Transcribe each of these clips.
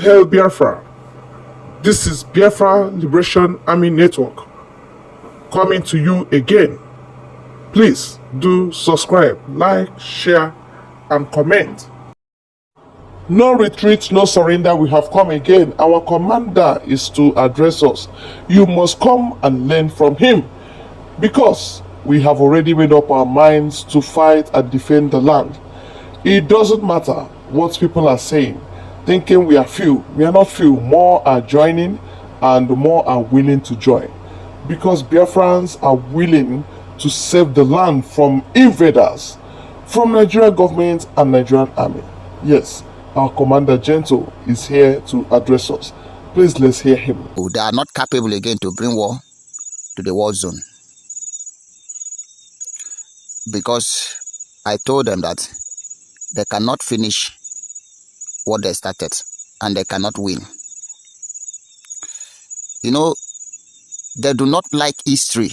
hail Biafra. This is Biafra Liberation Army Network coming to you again. Please do subscribe, like, share, and comment. No retreat, no surrender. We have come again. Our commander is to address us. You must come and learn from him, because we have already made up our minds to fight and defend the land. It doesn't matter what people are saying, thinking we are few. We are not few. More are joining and more are willing to join, because Biafrans are willing to save the land from invaders, from Nigerian government and Nigerian army. Yes, our Commander Gentle is here to address us. Please, let's hear him. They are not capable again to bring war to the war zone, because I told them that they cannot finish what they started and they cannot win. You know, they do not like history,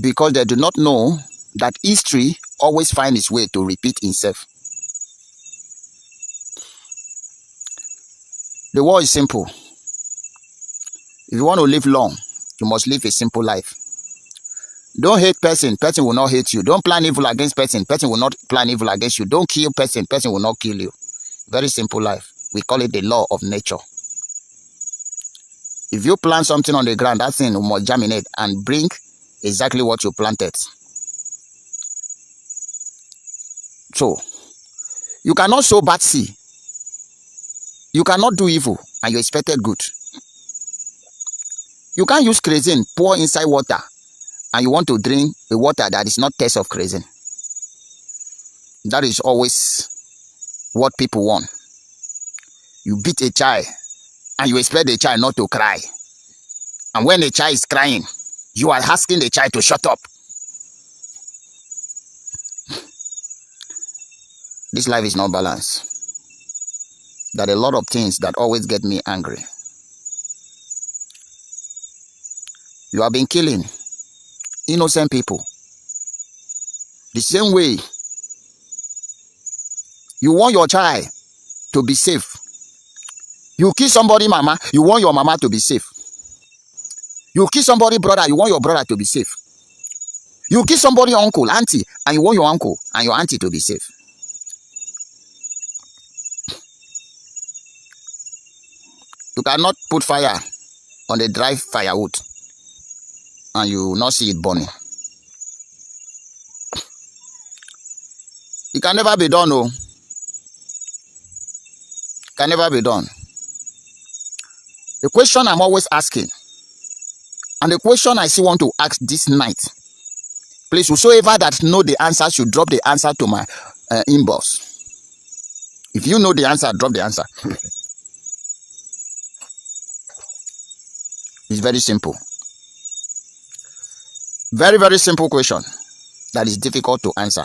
because they do not know that history always finds its way to repeat itself. The war is simple. If you want to live long, you must live a simple life. Don't hate person, person will not hate you. Don't plan evil against person, person will not plan evil against you. Don't kill person, person will not kill you. Very simple life. We call it the law of nature. If you plant something on the ground, that thing must germinate and bring exactly what you planted. So, you cannot sow bad seed. You cannot do evil and you expected good. You can't use kerosene, pour inside water, and you want to drink the water that is not taste of kerosene. That is always what people want. You beat a child and you expect the child not to cry. And when the child is crying, you are asking the child to shut up. This life is not balanced. There are a lot of things that always get me angry. You have been killing innocent people. The same way you want your child to be safe. You kill somebody, mama, you want your mama to be safe. You kill somebody, brother, you want your brother to be safe. You kill somebody, uncle, auntie, and you want your uncle and your auntie to be safe. You cannot put fire on the dry firewood and you will not see it burning. It can never be done, no. Can never be done. The question I'm always asking, and the question I still want to ask this night, please, whosoever that know the answer should drop the answer to my inbox. If you know the answer, drop the answer. It's very simple. Very, very simple question that is difficult to answer.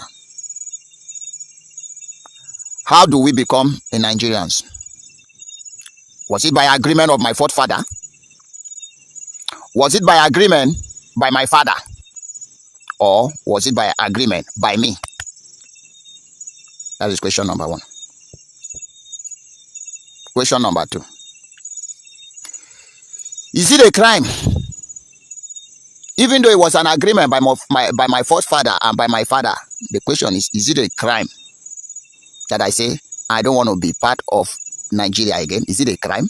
How do we become a Nigerians? Was it by agreement of my forefather? Was it by agreement by my father? Or was it by agreement by me? That is question number one. Question number two. Is it a crime? Even though it was an agreement by my forefather and by my father, the question is it a crime that I say I don't want to be part of Nigeria again? Is it a crime?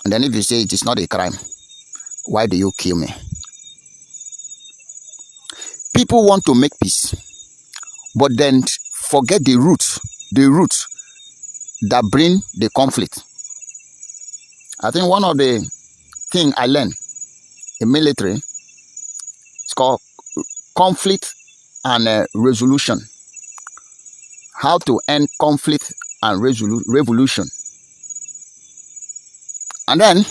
And then if you say it is not a crime, why do you kill me? People want to make peace, but then forget the root that bring the conflict. I think one of the things I learned in military is called conflict and resolution. How to end conflict and revolution. And then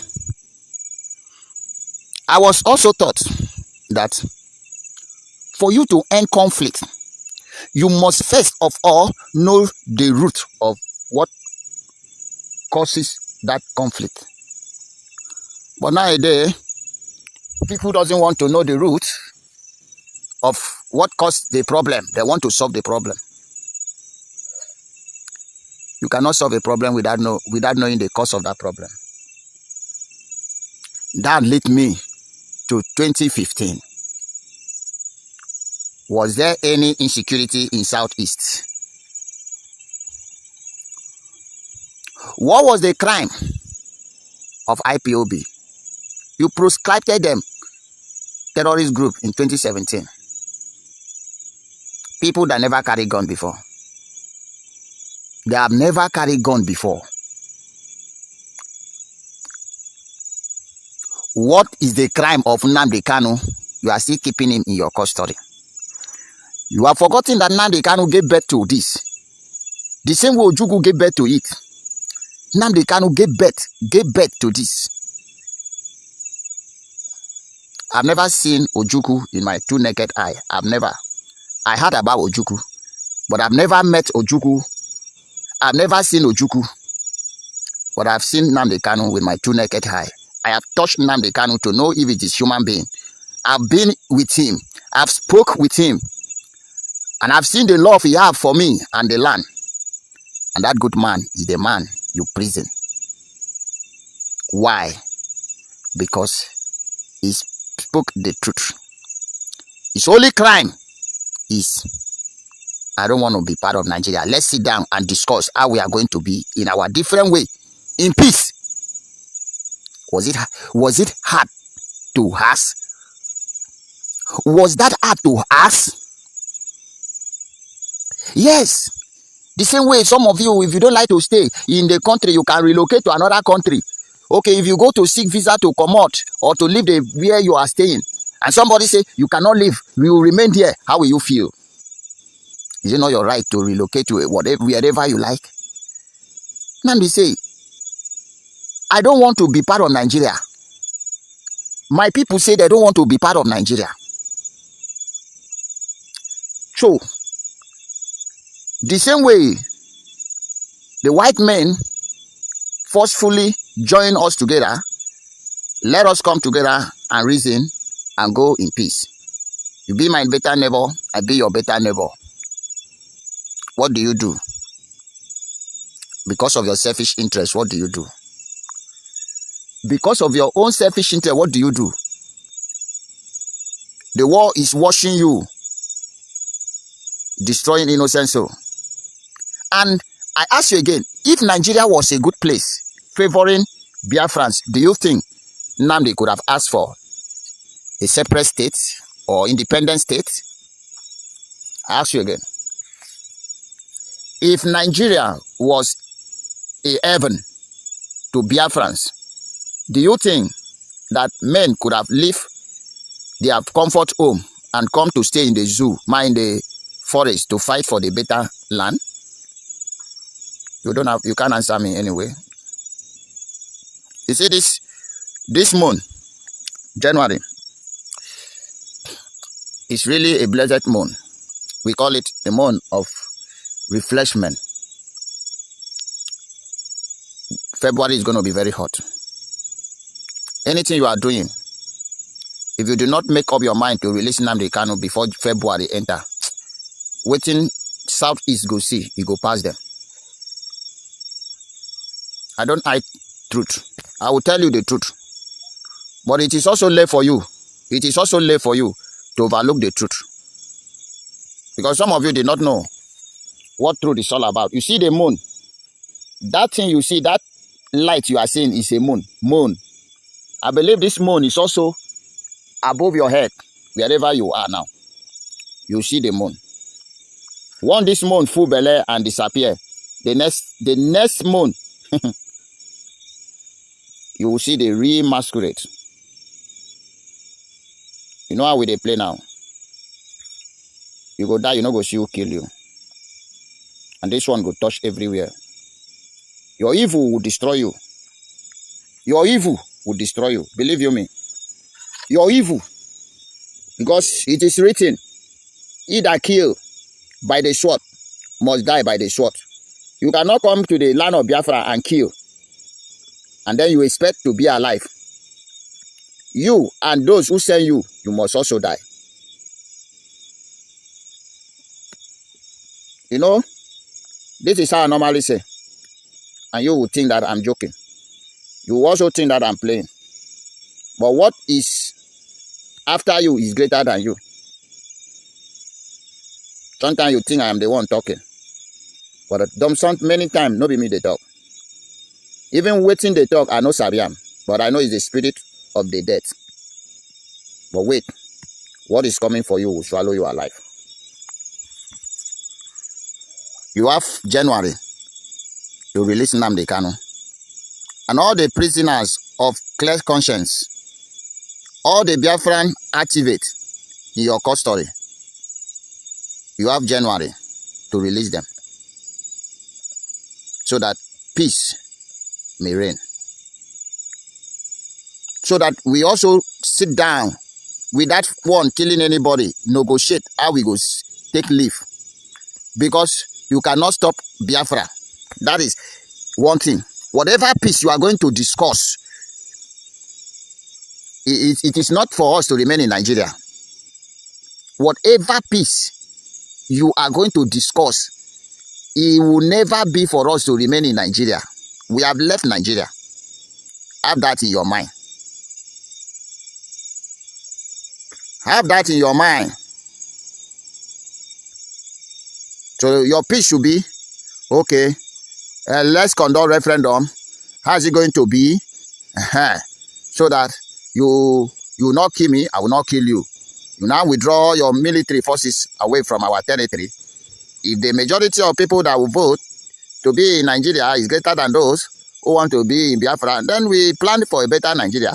I was also taught that for you to end conflict, you must first of all know the root of what causes that conflict. But nowadays, people doesn't want to know the root of what caused the problem. They want to solve the problem. You cannot solve a problem without knowing the cause of that problem. That led me to 2015. Was there any insecurity in Southeast? What was the crime of IPOB? You proscribed them, terrorist group, in 2017. People that never carried gun before. They have never carried gun before. What is the crime of Nnamdi Kanu? You are still keeping him in your custody. You have forgotten that Nnamdi Kanu gave birth to this. The same way Ojukwu gave birth to it. Nnamdi Kanu gave birth to this. I've never seen Ojukwu in my two naked eye. I heard about Ojukwu, but I've never met Ojukwu. I've never seen Ojukwu, but I've seen Nnamdi Kanu with my two naked eye. I have touched Nnamdi Kanu to know if it is human being. I've been with him. I've spoke with him. And I've seen the love he has for me and the land. And that good man is the man you prison. Why? Because he spoke the truth. His only crime is, I don't want to be part of Nigeria. Let's sit down and discuss how we are going to be in our different way, in peace. Was it hard to ask? Was that hard to ask? Yes. The same way some of you, if you don't like to stay in the country, you can relocate to another country. Okay, if you go to seek visa to come out or to leave where you are staying, and somebody say you cannot leave, you will remain there, how will you feel? Is it not your right to relocate to wherever you like? Nnamdi say, I don't want to be part of Nigeria. My people say they don't want to be part of Nigeria. So, the same way the white men forcefully join us together, let us come together and reason and go in peace. You be my better neighbor, I be your better neighbor. What do you do? Because of your selfish interest, what do you do? Because of your own selfish interest, what do you do? The war is washing you, destroying innocent soul. And I ask you again, if Nigeria was a good place, favoring Biafrans, do you think Nnamdi could have asked for a separate state or independent state? I ask you again. If Nigeria was a heaven to Biafrans, do you think that men could have left their comfort home and come to stay in the zoo, in the forest to fight for the better land? You can't answer me anyway. You see this month, January, is really a blessed month. We call it a month of refreshment. February is going to be very hot. Anything you are doing, if you do not make up your mind to release Nnamdi Kanu before February enter, waiting Southeast go see, you go past them. I don't hide truth. I will tell you the truth. But it is also late for you. It is also late for you to overlook the truth. Because some of you did not know what truth is all about. You see the moon. That thing you see, that light you are seeing is a moon. Moon. I believe this moon is also above your head, wherever you are now. You see the moon. Once this moon full belly and disappear, the next moon, you will see the real masquerade. You know how they play now. You go die, you know go see who kill you. And this one go touch everywhere. Your evil will destroy you. Your evil will destroy you. Believe you me. Your evil. Because it is written, he that kill by the sword must die by the sword. You cannot come to the land of Biafra and kill, and then you expect to be alive. You and those who send you, you must also die. You know, this is how I normally say. and you will think that I'm joking. You will also think that I'm playing. But what is after you is greater than you. Sometimes you think I am the one talking. But many times, no be me they talk. Even waiting they talk, I know Sabiam. But I know it's the spirit of the dead. But wait, what is coming for you will swallow you alive. You have January to release Nnamdi Kanu. And all the prisoners of clear conscience, all the Biafran activate in your custody, you have January to release them so that peace may reign. So that we also sit down with that one killing anybody, negotiate how we go take leave. Because you cannot stop Biafra. That is one thing. Whatever peace you are going to discuss, it is not for us to remain in Nigeria. Whatever peace you are going to discuss, it will never be for us to remain in Nigeria. We have left Nigeria. Have that in your mind. Have that in your mind. So your peace should be, okay, let's conduct referendum. How is it going to be? So that you will not kill me, I will not kill you. You now withdraw your military forces away from our territory. If the majority of people that will vote to be in Nigeria is greater than those who want to be in Biafra, then we plan for a better Nigeria.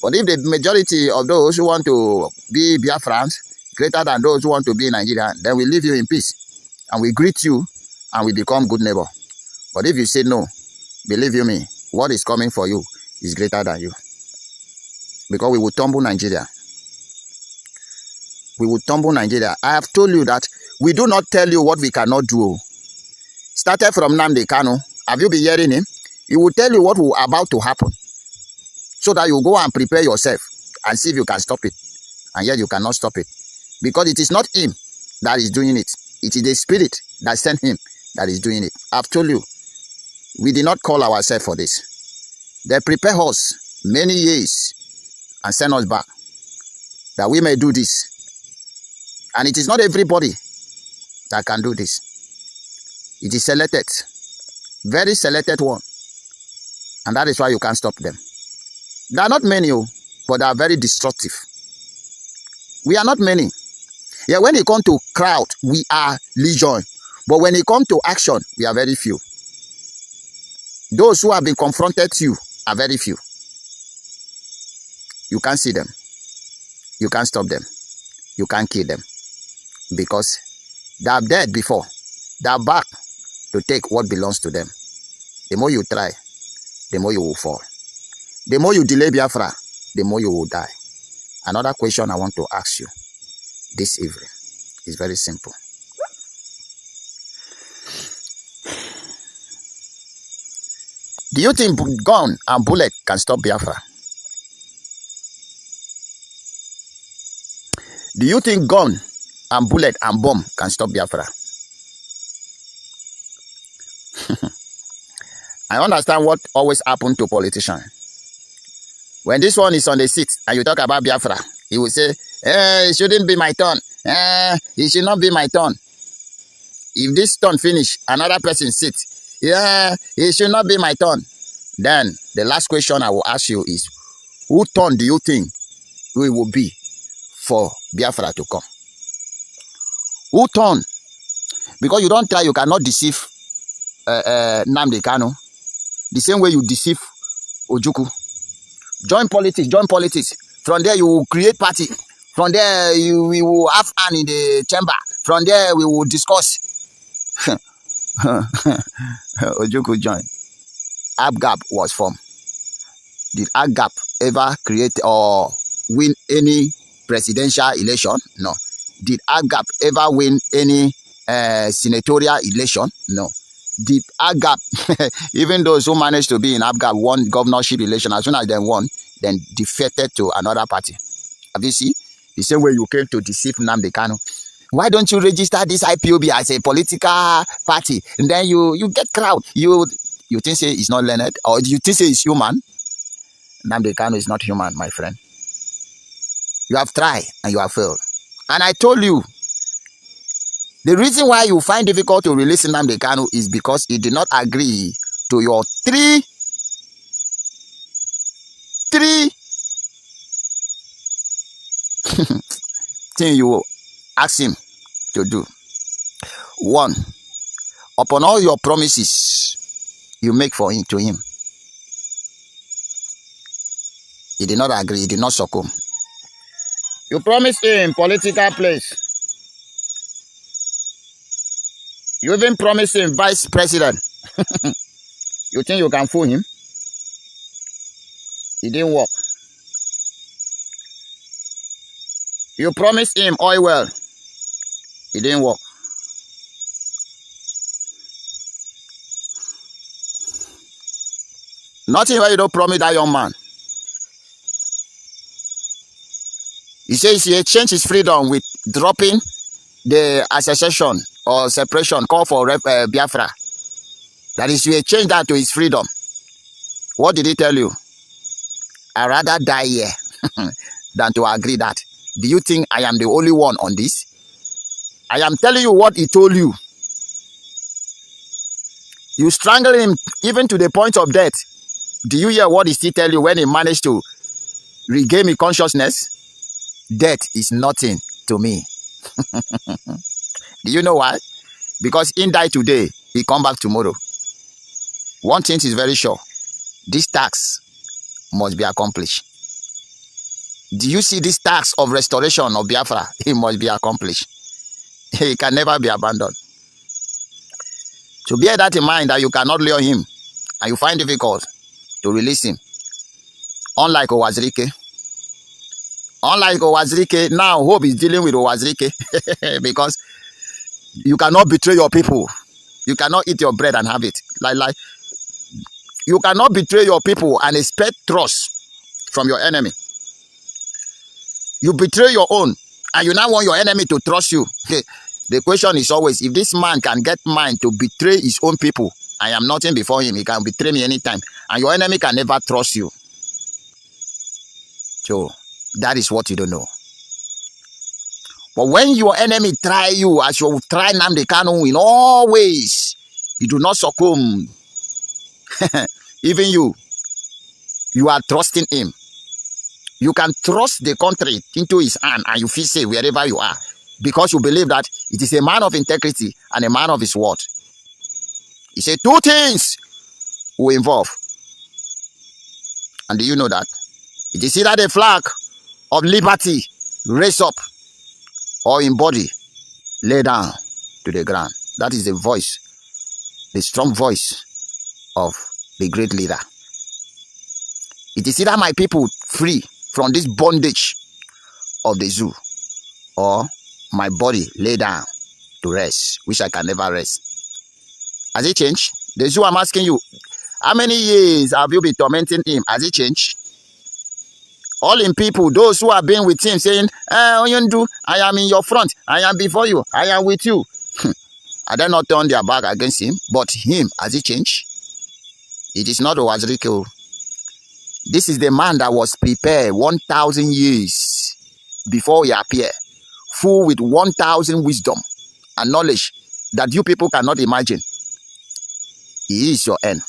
But if the majority of those who want to be Biafrans greater than those who want to be in Nigeria, then we leave you in peace. And we greet you and we become good neighbor. But if you say no, believe you me, what is coming for you is greater than you. Because we will tumble Nigeria. We will tumble Nigeria. I have told you that we do not tell you what we cannot do. Started from Nnamdi Kanu. Have you been hearing him? He will tell you what will about to happen. So that you go and prepare yourself and see if you can stop it. And yet you cannot stop it. Because it is not him that is doing it. It is the spirit that sent him that is doing it. I've told you, we did not call ourselves for this. They prepare us many years and send us back that we may do this. And it is not everybody that can do this. It is selected, very selected one. And that is why you can't stop them. There are not many, but they are very destructive. We are not many. Yeah, when it comes to crowd, we are legion. But when it comes to action, we are very few. Those who have been confronted to you are very few. You can't see them. You can't stop them. You can't kill them. Because they are dead before. They are back to take what belongs to them. The more you try, the more you will fall. The more you delay Biafra, the more you will die. Another question I want to ask you this evening is very simple. Do you think gun and bullet can stop Biafra? Do you think gun and bullet and bomb can stop Biafra? I understand what always happens to politicians. When this one is on the seat and you talk about Biafra, he will say, it shouldn't be my turn. It should not be my turn. If this turn finish, another person sits. It should not be my turn. Then the last question I will ask you is, whose turn do you think it will be for Biafra to come? Who turn? Because you don't try, you cannot deceive Nnamdi Kanu. The same way you deceive Ojukwu. Join politics, join politics. From there you will create party. From there we will have hand in the chamber. From there we will discuss. Ojukwu join. ABGAP was formed. Did ABGAP ever create or win any presidential election? No. Did ABGAP ever win any senatorial election? No. Did ABGAP, even those who managed to be in ABGAP, won governorship election, as soon as they won, then defected to another party. Have you seen? The same way you came to deceive Nnamdi Kanu. Why don't you register this IPOB as a political party? And then you get crowd. You You think say he's not learned? Or you think say he's human? Nnamdi Kanu is not human, my friend. You have tried and you have failed. And I told you, the reason why you find difficult to release Nnamdi Kanu is because he did not agree to your three things you ask him to do. One, upon all your promises you make for him to him, he did not agree, he did not succumb. You promised him political place. You even promised him vice president. You think you can fool him? It didn't work. You promised him oil well. It didn't work. Nothing where you don't promise that young man. He says he changed his freedom with dropping the association or separation call for Biafra. That is, you change that to his freedom. What did he tell you? I'd rather die here than to agree that. Do you think I am the only one on this? I am telling you what he told you. You strangle him even to the point of death. Do you hear what he still tell you when he managed to regain his consciousness? Death is nothing to me. Do you know why? Because he died today, he come back tomorrow. One thing is very sure. This task must be accomplished. Do you see this task of restoration of Biafra? It must be accomplished. It can never be abandoned. So bear that in mind, that you cannot lure him and you find difficult to release him. Unlike Owazirike. Now Hope is dealing with Owazirike because you cannot betray your people. You cannot eat your bread and have it. Like you cannot betray your people and expect trust from your enemy. You betray your own and you now want your enemy to trust you. The question is always, if this man can get mind to betray his own people, I am nothing before him. He can betray me anytime. And your enemy can never trust you. So that is what you don't know. But when your enemy try you, as you try Nnamdi Kanu in all ways, you do not succumb. Even you are trusting him. You can trust the country into his hand and you feel safe wherever you are. Because you believe that it is a man of integrity and a man of his word. He said two things will involve. And do you know that? It is either the flag of liberty raise up or in body lay down to the ground. That is the voice, the strong voice of the great leader. It is either my people free from this bondage of the zoo or my body lay down to rest, which I can never rest. Has it changed? The zoo, I'm asking you, how many years have you been tormenting him? Has it changed? All in people, those who have been with him saying, Oyundu, I am in your front, I am before you, I am with you. I dare not turn their back against him, but him, has it changed? It is not Owazirike. This is the man that was prepared 1,000 years before he appeared, full with 1,000 wisdom and knowledge that you people cannot imagine. He is your end.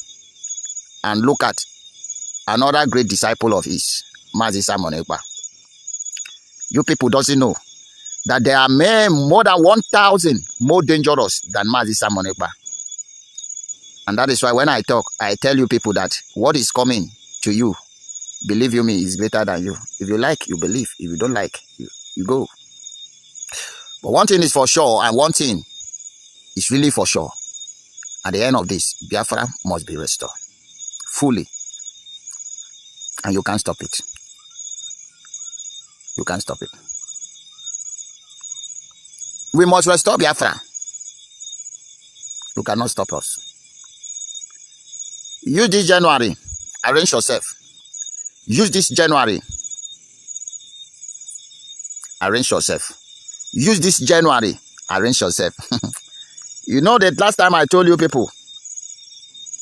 And look at another great disciple of his, Mazi Simon Ekpa. You people doesn't know that there are more than 1,000 more dangerous than Mazi Simon Ekpa. And that is why when I talk, I tell you people that what is coming to you, believe you me, is greater than you. If you like, you believe. If you don't like, you go. But one thing is for sure, and one thing is really for sure. At the end of this, Biafra must be restored fully. And you can't stop it. You can't stop it. We must restore Biafra. You cannot stop us. Use this January. Arrange yourself. Use this January. Arrange yourself. Use this January. Arrange yourself. You know that last time I told you people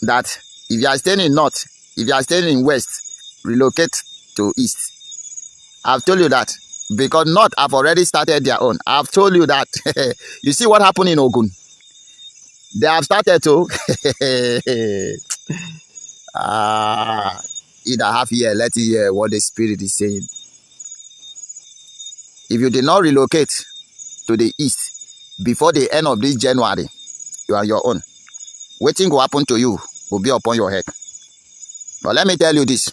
that If you are staying in north, if you are staying in west, relocate to east. I've told you that. Because north have already started their own. I've told you that. You see what happened in Ogun? They have started to. Either half year, let it hear what the Spirit is saying. If you did not relocate to the east before the end of this January, you are your own. Waiting will happen to you will be upon your head. But let me tell you this.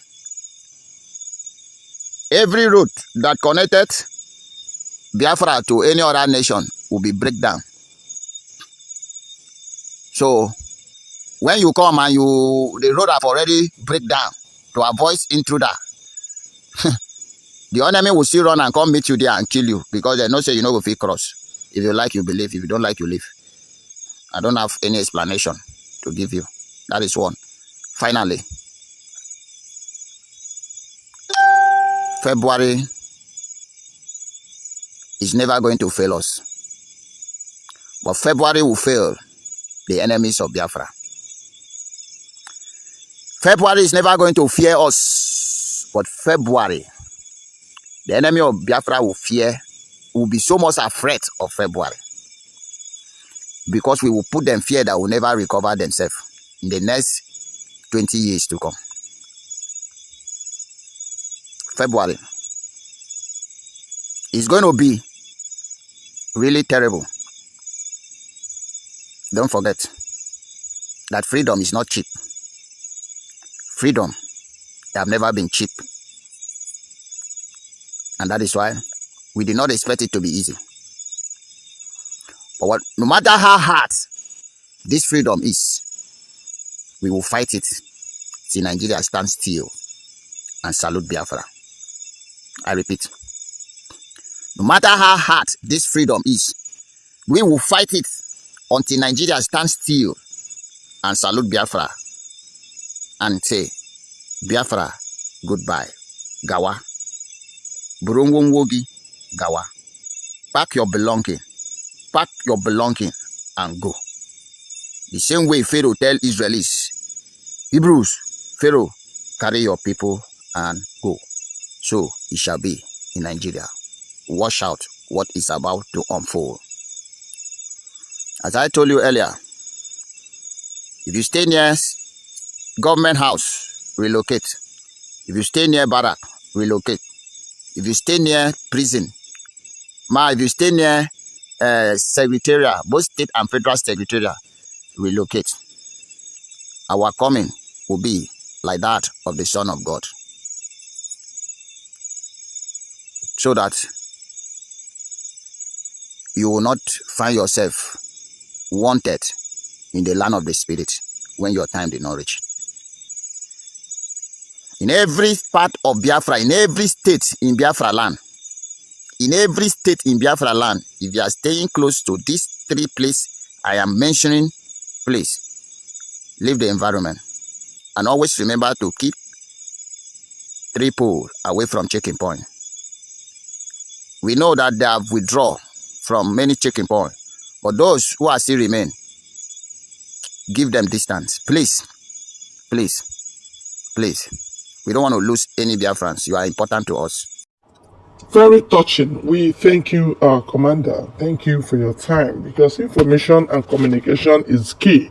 Every route that connected Biafra to any other nation will be breakdown. So when you come and the road have already break down to avoid intruder, the enemy will still run and come meet you there and kill you because they know say you know if you cross. If you like, you believe. If you don't like, you leave. I don't have any explanation to give you. That is one. Finally, February is never going to fail us. But February will fail the enemies of Biafra. February is never going to fear us. But February, the enemy of Biafra will be so much afraid of February. Because we will put them fear that will never recover themselves in the next 20 years to come. February is going to be really terrible. Don't forget that freedom is not cheap. Freedom have never been cheap. And that is why we did not expect it to be easy. But no matter how hard this freedom is, we will fight it till Nigeria stands still and salute Biafra. I repeat, no matter how hard this freedom is, we will fight it until Nigeria stands still and salute Biafra and say, Biafra, goodbye. Gawa. Burungwongwogi, Gawa. Pack your belonging. Pack your belonging and go. The same way Pharaoh tell Israelis, Hebrews, Pharaoh, carry your people and go. So it shall be in Nigeria. Watch out what is about to unfold. As I told you earlier, if you stay near government house, relocate. If you stay near barrack, relocate. If you stay near prison, if you stay near secretariat, both state and federal secretariat, relocate. Our coming will be like that of the Son of God. So that you will not find yourself wanted in the land of the Spirit when your time did not reach. In every part of Biafra, in every state in Biafra land, if you are staying close to these three places I am mentioning, please leave the environment. And always remember to keep 3 poles away from checking point. We know that they have withdrawn from many checking points, but those who are still remain, give them distance. Please, please, please. We don't want to lose any Biafrans. You are important to us. Very touching. We thank you, Commander. Thank you for your time, because information and communication is key.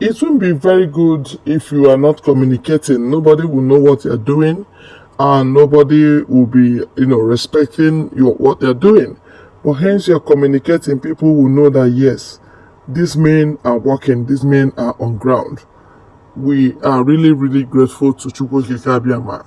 It won't be very good if you are not communicating. Nobody will know what you're doing, and nobody will be, respecting what they're doing. But hence you're communicating, people will know that yes, these men are working, these men are on ground. We are really, really grateful to Chukwu Kikabiyama.